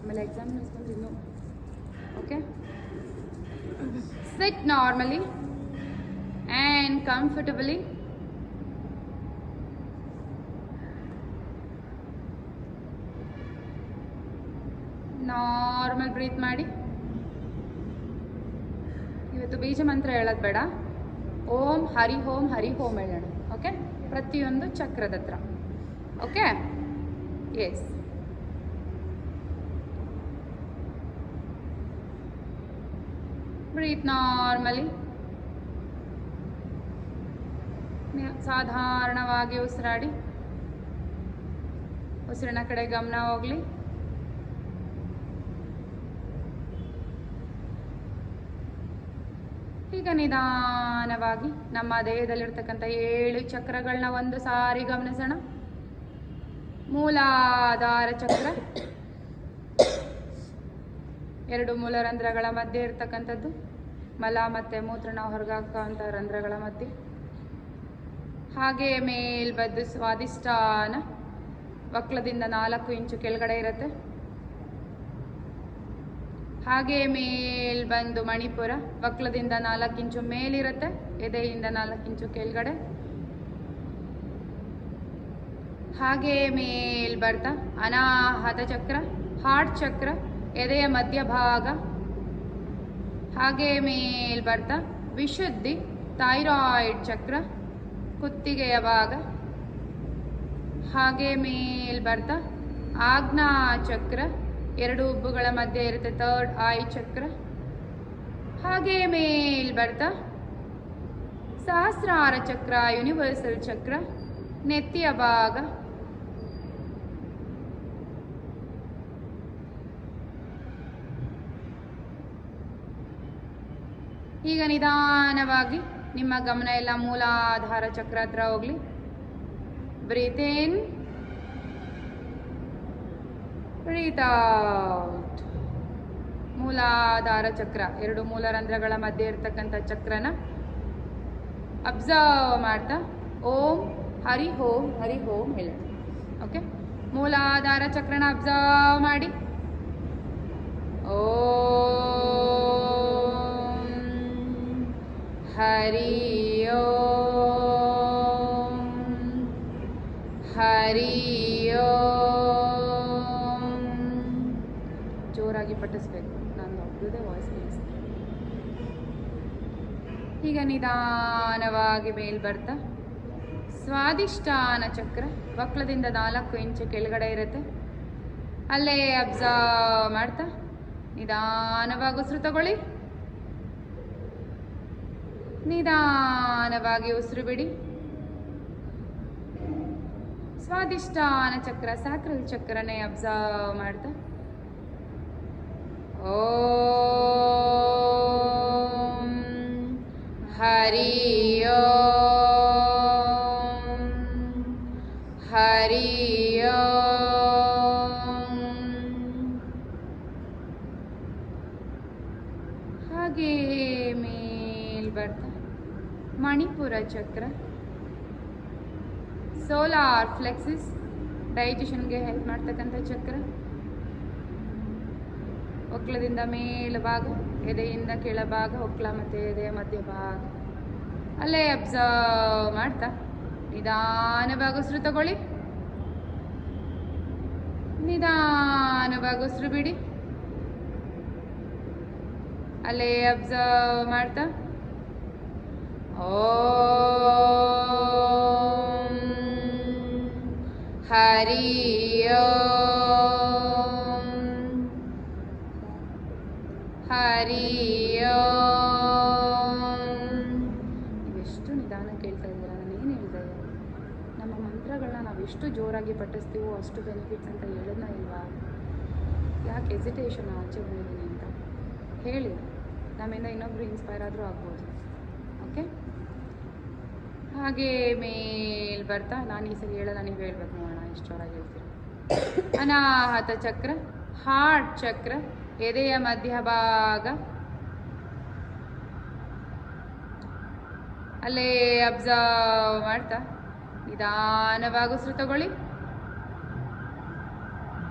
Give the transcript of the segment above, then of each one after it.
ಆಮೇಲೆ ಎಕ್ಸಾಮಿನರ್ಸ್ ಬಂದ್ರೆ ಇನ್ನೂ. Okay, sit normally and comfortably. Normal breathe ಮಾಡಿ. ಇವತ್ತು ಬೀಜ ಮಂತ್ರ ಹೇಳೋದು ಬೇಡ, ಓಂ ಹರಿ ಓಂ ಹೇಳೋಣ. ಓಕೆ, ಪ್ರತಿಯೊಂದು ಚಕ್ರದ ಹತ್ರ. Okay, yes. Breathe normally. ಸಾಧಾರಣವಾಗಿ ಉಸಿರಾಡಿ. ಉಸಿರಿನ ಕಡೆ ಗಮನ ಹೋಗಲಿ. ಈಗ ನಿಧಾನವಾಗಿ ನಮ್ಮ ದೇಹದಲ್ಲಿರ್ತಕ್ಕಂಥ 7 ಚಕ್ರಗಳನ್ನ ಒಂದು ಸಾರಿ ಗಮನಿಸೋಣ. ಮೂಲಾಧಾರ ಚಕ್ರ, 2 ಮೂಲ ರಂಧ್ರಗಳ ಮಧ್ಯೆ ಇರ್ತಕ್ಕಂಥದ್ದು. ಮಲ ಮತ್ತು ಮೂತ್ರನ ಹೊರಗಾಕುವಂಥ ರಂಧ್ರಗಳ ಮಧ್ಯೆ. ಹಾಗೆ ಮೇಲ್ಬದ್ದು ಸ್ವಾದಿಷ್ಠಾನ, ವಕ್ಲದಿಂದ 4 ಇಂಚು ಕೆಳಗಡೆ ಇರುತ್ತೆ. ಹಾಗೆ ಮೇಲ್ ಬಂದು ಮಣಿಪುರ, ವಕ್ಲದಿಂದ 4 ಇಂಚು ಮೇಲಿರುತ್ತೆ, ಎದೆಯಿಂದ 4 ಇಂಚು ಕೆಳಗಡೆ. ಹಾಗೆ ಮೇಲ್ ಬರ್ತಾ ಅನಾಹತ ಚಕ್ರ, ಹಾರ್ಟ್ ಚಕ್ರ, ಎದೆಯ ಮಧ್ಯಭಾಗ. ಹಾಗೆ ಮೇಲ್ ಬರ್ತಾ ವಿಶುದ್ಧಿ, ಥೈರಾಯ್ಡ್ ಚಕ್ರ, ಕುತ್ತಿಗೆಯ ಭಾಗ. ಹಾಗೆ ಮೇಲ್ ಬರ್ತಾ ಆಜ್ಞಾ ಚಕ್ರ, 2 ಉಬ್ಬುಗಳ ಮಧ್ಯೆ ಇರುತ್ತೆ, ಥರ್ಡ್ ಐ ಚಕ್ರ. ಹಾಗೆ ಮೇಲ್ ಬರ್ತಾ ಸಹಸ್ರಾರ ಚಕ್ರ, ಯೂನಿವರ್ಸಲ್ ಚಕ್ರ, ನೆತ್ತಿಯ ಭಾಗ. ಈಗ ನಿಧಾನವಾಗಿ ನಿಮ್ಮ ಗಮನ ಎಲ್ಲ ಮೂಲಾಧಾರ ಚಕ್ರ ಹತ್ರ ಹೋಗ್ಲಿ. ಬ್ರೀತ್ ಇನ್, ಬ್ರೀತ್ ಔಟ್. ಮೂಲಾಧಾರ ಚಕ್ರ, 2 ಮೂಲ ರಂಧ್ರಗಳ ಮಧ್ಯೆ ಇರ್ತಕ್ಕಂಥ ಚಕ್ರನ ಅಬ್ಸರ್ವ್ ಮಾಡ್ತಾ ಓಂ ಹರಿ ಓಂ ಹೇಳಿ. ಓಕೆ, ಮೂಲಾಧಾರ ಚಕ್ರನ ಅಬ್ಸರ್ವ್ ಮಾಡಿ. ಓಂ ಹರಿ ಓಂ ಹರಿ ಓಂ. ಜೋರಾಗಿ ಪಠಿಸ್ಬೇಕು, ನಾನು ಒಬ್ಬರದೇ ವಾಯ್ಸ್ ಕೇಳಿಸ್ತೀನಿ. ಈಗ ನಿಧಾನವಾಗಿ ಮೇಲ್ ಬರ್ತಾ ಸ್ವಾದಿಷ್ಠಾನ ಚಕ್ರ, ವಕ್ಲದಿಂದ 4 ಇಂಚು ಕೆಳಗಡೆ ಇರುತ್ತೆ, ಅಲ್ಲೇ ಅಬ್ಸರ್ವ್ ಮಾಡ್ತಾ ನಿಧಾನವಾಗಿ ಉಸಿರು ತಗೊಳ್ಳಿ. ನಿಧಾನವಾಗಿ ಉಸಿರು ಬಿಡಿ. ಸ್ವಾದಿಷ್ಠಾನ ಚಕ್ರ, ಸ್ಯಾಕ್ರಲ್ ಚಕ್ರನೇ ಅಬ್ಸರ್ವ್ ಮಾಡ್ತಾ ಓಂ ಹರಿ ಓಂ ಹರಿ ಓಂ. ಹಾಗೆ ಮೇಲ್ ಬರ್ತಾ ಮಣಿಪುರ ಚಕ್ರ, ಸೋಲಾರ್ ಫ್ಲೆಕ್ಸಿಸ್, ಡೈಜೆಷನ್ಗೆ ಹೆಲ್ಪ್ ಮಾಡ್ತಕ್ಕಂಥ ಚಕ್ರ. ಒಕ್ಲದಿಂದ ಮೇಲ್ಭಾಗ, ಎದೆಯಿಂದ ಕೆಳಭಾಗ, ಒಕ್ಲ ಮತ್ತು ಎದೆಯ ಮಧ್ಯಭಾಗ. ಅಲ್ಲೇ ಅಬ್ಸರ್ವ್ ಮಾಡ್ತಾ ನಿಧಾನವಾಗಿ ಉಸಿರು ತಗೊಳ್ಳಿ. ನಿಧಾನವಾಗಿ ಉಸಿರು ಬಿಡಿ. ಅಲ್ಲೇ ಅಬ್ಸರ್ವ್ ಮಾಡ್ತಾ ಓಂ ಹರಿ ಓಂ ಹರಿ ಓಂ. ನೀವೆಷ್ಟು ನಿಧಾನ ಕೇಳ್ತಾ ಇದ್ದೀರಾ, ನಾನು ಏನು ಹೇಳ್ತಾ ಇದ್ದೀನಿ? ನಮ್ಮ ಮಂತ್ರಗಳನ್ನ ನಾವು ಎಷ್ಟು ಜೋರಾಗಿ ಪಠಿಸ್ತೀವೋ ಅಷ್ಟು ಬೆನಿಫಿಟ್ಸ್ ಅಂತ ಹೇಳಿದ್ನ ಇಲ್ವಾ? ಯಾಕೆ ಹೆಸಿಟೇಷನ್ ಆಚೆ ಬಂದಿದ್ದೀನಿ ಅಂತ ಹೇಳಿ, ನಮ್ಮಿಂದ ಇನ್ನೊಬ್ರು ಇನ್ಸ್ಪೈರ್ ಆದರೂ ಆಗ್ಬೋದು. ಓಕೆ, ಹಾಗೆ ಮೇಲ್ ಬರ್ತಾ ನಾನು ಈ ಸರಿ ಹೇಳೋಲ್ಲ, ನೀವು ಹೇಳ್ಬೇಕು, ನೋಡೋಣ ಎಷ್ಟು ಜೋರಾಗಿ ಹೇಳ್ತೀರ. ಅನಾಹತ ಚಕ್ರ, ಹಾರ್ಟ್ ಚಕ್ರ, ಎದೆಯ ಮಧ್ಯಭಾಗ. ಅಲ್ಲೇ ಅಬ್ಸರ್ವ್ ಮಾಡ್ತಾ ನಿಧಾನವಾಗಿ ಉಸಿರು ತಗೊಳ್ಳಿ.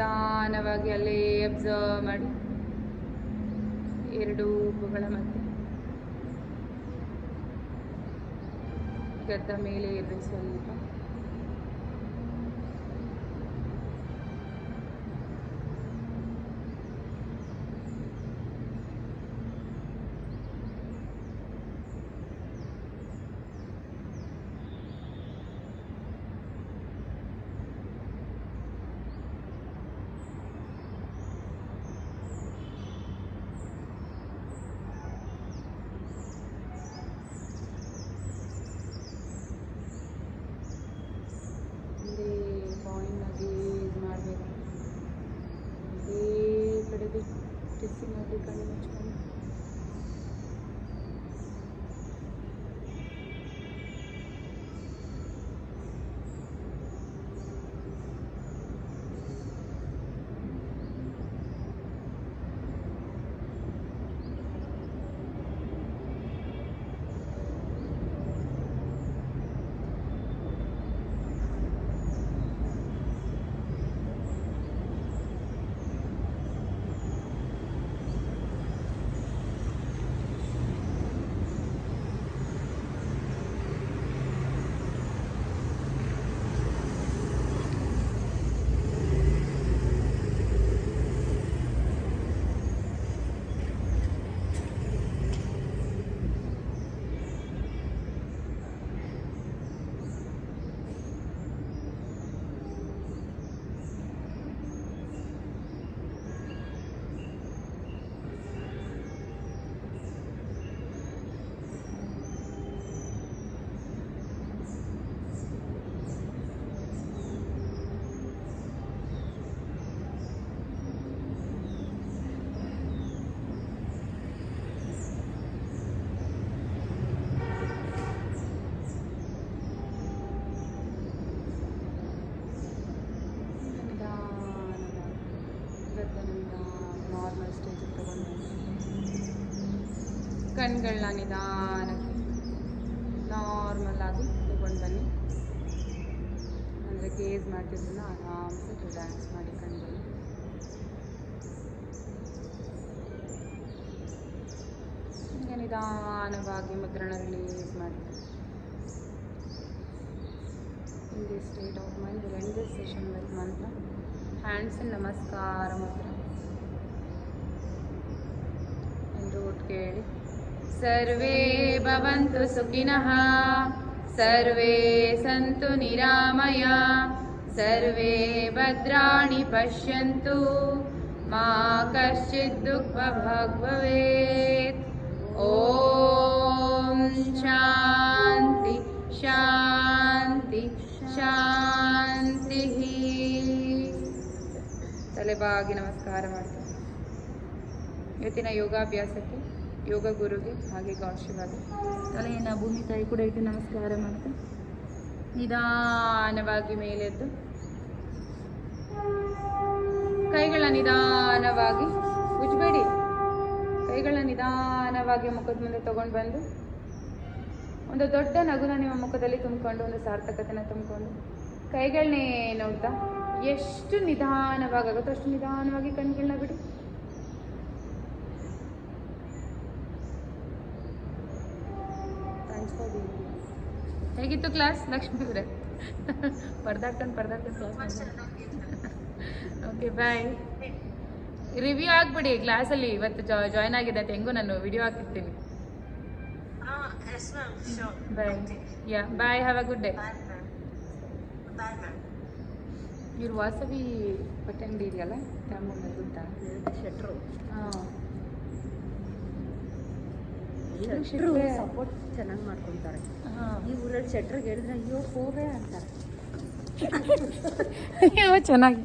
ನಿಧಾನವಾಗಿ ಅಲ್ಲೇ ಅಬ್ಸರ್ವ್ ಮಾಡಿ. ಎರಡು ಉಬ್ಬುಗಳ ಮಧ್ಯೆ ಗದ್ದ ಮೇಲೆ ಇರ್ರಿ ಸ್ವಲ್ಪ. ಟಿಸಿ ಮಾಡಿ ಕಣ್ಣು ಮುಚ್ಕೊಂಡು ನಾರ್ಮಲ್ ಸ್ಟೇಜಿಗೆ ತಗೊಂಡು ಕಣ್ಗಳನ್ನ ನಿಧಾನಕ್ಕೆ ನಾರ್ಮಲ್ ಆಗಿ ತಗೊಂಡು ಬನ್ನಿ. ಅಂದರೆ ಗೇಜ್ ಮಾಡ್ತಿದ್ದನ್ನ ಆರಾಮ್ಸೆ ರಿಲ್ಯಾಕ್ಸ್ ಮಾಡಿ ಕಣ್ಗಳು. ಹೀಗೆ ನಿಧಾನವಾಗಿ ಮುದ್ರಣ ರಿಲೀಸ್ ಮಾಡಿ. In this state of mind, we'll end this session with mantra. Hands in Namaskara Mudra. ಕೇಳಿ. ಸರ್ವೇ ಭವಂತು ಸುಖಿನಃ, ಸರ್ವೇ ಸಂತು ನಿರಾಮಯ, ಸರ್ವೇ ಭದ್ರಾಣಿ ಪಶ್ಯಂತು, ಮಾ ಕಶ್ಚಿತ್ ದುಃಖಭಾಗ್ ಭವೇತ್. ಓಂ ಶಾಂತಿ ಶಾಂತಿ ಶಾಂತಿ. ತಲೆಬಾಗಿ ನಮಸ್ಕಾರ ಮಾಡ್ತೀನಿ. ಇವತ್ತಿನ ಯೋಗಾಭ್ಯಾಸಕ್ಕೆ ಯೋಗ ಗುರುಗೆ ಹಾಗೆ ಆಶೀರ್ವಾದ. ತಲೆಯನ್ನು ಭೂಮಿ ತಾಯಿ ಕೂಡ ಇಟ್ಟು ನಮಸ್ಕಾರ ಮಾಡ್ತಾ ನಿಧಾನವಾಗಿ ಮೇಲೆದ್ದು ಕೈಗಳ ನಿಧಾನವಾಗಿ ಉಜ್ಬೇಡಿ. ಕೈಗಳ ನಿಧಾನವಾಗಿ ಮುಖದ ಮುಂದೆ ತಗೊಂಡು ಬಂದು ಒಂದು ದೊಡ್ಡ ನಗುನ ನಿಮ್ಮ ಮುಖದಲ್ಲಿ ತುಂಬಿಕೊಂಡು, ಒಂದು ಸಾರ್ಥಕತೆನ ತುಂಬಿಕೊಂಡು ಕೈಗಳನ್ನೇ ನೋಡ್ತಾ ಎಷ್ಟು ನಿಧಾನವಾಗುತ್ತೋ ಅಷ್ಟು ನಿಧಾನವಾಗಿ ಕಣ್ಗಳನ್ನ ಬಿಡಿ. ಹೇಗಿತ್ತು ಕ್ಲಾಸ್ ಲಕ್ಷ್ಮೀ ಅವರೇ? ಪರ್ದಾಡ್ಕೊಂಡು ಕ್ಲಾಸ್. Okay bye. ರಿವ್ಯೂ ಆಗ್ಬಿಡಿ ಕ್ಲಾಸಲ್ಲಿ. ಇವತ್ತು ಜಾಯ್ನ್ ಆಗಿದೆ ಅಂತ ಹೆಂಗೂ ನಾನು ವಿಡಿಯೋ ಹಾಕಿರ್ತೀನಿ. Bye. Yeah bye. Have a good day. ಇವ್ರು ವಾಸವಿ ಬಟ್ಟೆ ಅಂಗಡಿ ಇದೆಯಲ್ಲ ರಾಮಣ್ಣ ಗೊತ್ತಾ? ಶೆಟ್ರು. ಹಾಂ, ಸಪೋರ್ಟ್ ಚೆನ್ನಾಗಿ ಮಾಡ್ಕೊತಾರೆ. ಈ ಊರಲ್ಲಿ ಶೆಟ್ರಿಗೆ ಹೇಳಿದ್ರೆ ಅಯ್ಯೋ ಹೋಗೇ ಅಂತಾರೆ. ಚೆನ್ನಾಗಿ